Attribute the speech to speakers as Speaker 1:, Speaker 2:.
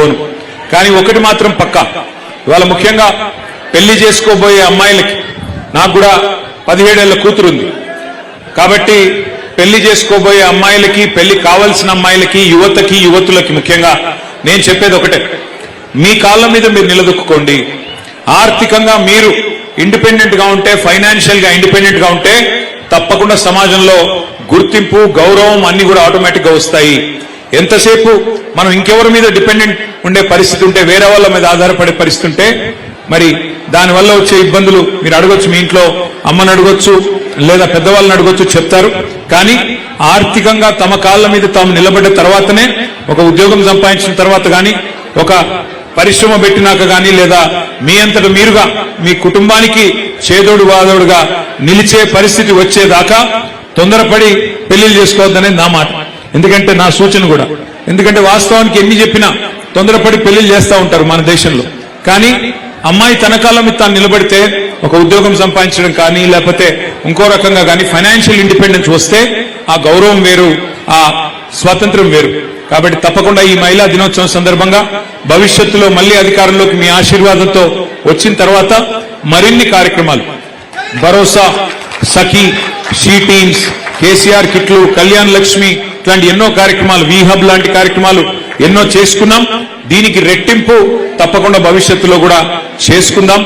Speaker 1: పోను. కానీ ఒకటి మాత్రం పక్కా, ఇవాళ ముఖ్యంగా పెళ్లి చేసుకోబోయే అమ్మాయిలకి, నాకు కూడా 17 ఏళ్ల కూతురుంది కాబట్టి పెళ్లి చేసుకోబోయే అమ్మాయిలకి, పెళ్లి కావాల్సిన అమ్మాయిలకి, యువతకి, యువతులకి ముఖ్యంగా నేను చెప్పేది ఒకటే, మీ కాళ్ళ మీద మీరు నిలదొక్కుకోండి. ఆర్థికంగా మీరు ఇండిపెండెంట్ గా ఉంటే, ఫైనాన్షియల్ గా ఇండిపెండెంట్ గా ఉంటే తప్పకుండా సమాజంలో గుర్తింపు, గౌరవం అన్ని కూడా ఆటోమేటిక్ గా వస్తాయి. ఎంతసేపు మనం ఇంకెవరి మీద డిపెండెంట్ ఉండే పరిస్థితి ఉంటే, వేరే వాళ్ళ మీద ఆధారపడే పరిస్థితి ఉంటే, మరి దానివల్ల వచ్చే ఇబ్బందులు మీరు అడగొచ్చు, మీ ఇంట్లో అమ్మని అడగొచ్చు, లేదా పెద్దవాళ్ళని అడగొచ్చు, చెప్తారు. కానీ ఆర్థికంగా తమ కాళ్ళ మీద తాము నిలబడ్డ తర్వాతనే, ఒక ఉద్యోగం సంపాదించిన తర్వాత కానీ, ఒక పరిశ్రమ పెట్టినాక కానీ, లేదా మీ అంతట మీరుగా మీ కుటుంబానికి చేదోడు వాదోడుగా నిలిచే పరిస్థితి వచ్చేదాకా తొందరపడి పెళ్లిళ్ళు చేసుకోవద్దనేది నా మాట. ఎందుకంటే నా సూచన కూడా, ఎందుకంటే వాస్తవానికి ఎన్ని చెప్పినా తొందరపడి పెళ్లిళ్ళు చేస్తూ ఉంటారు మన దేశంలో. కానీ అమ్మాయి తన కాలం మీద తాను నిలబడితే, ఒక ఉద్యోగం సంపాదించడం కానీ, లేకపోతే ఇంకో రకంగా కానీ ఫైనాన్షియల్ ఇండిపెండెన్స్ వస్తే ఆ గౌరవం వేరు, ఆ స్వాతంత్ర్యం వేరు. కాబట్టి తప్పకుండా ఈ మహిళా దినోత్సవం సందర్భంగా భవిష్యత్తులో మళ్లీ అధికారంలోకి మీ ఆశీర్వాదంతో వచ్చిన తర్వాత మరిన్ని కార్యక్రమాలు, భరోసా, సఖీ, షీ టీమ్స్, కేసీఆర్ కిట్లు, కళ్యాణ్ లక్ష్మి ఇట్లాంటి ఎన్నో కార్యక్రమాలు, వీహబ్ లాంటి కార్యక్రమాలు ఎన్నో చేసుకున్నాం. దీనికి రెట్టింపు తప్పకుండా భవిష్యత్తులో కూడా చేసుకుందాం.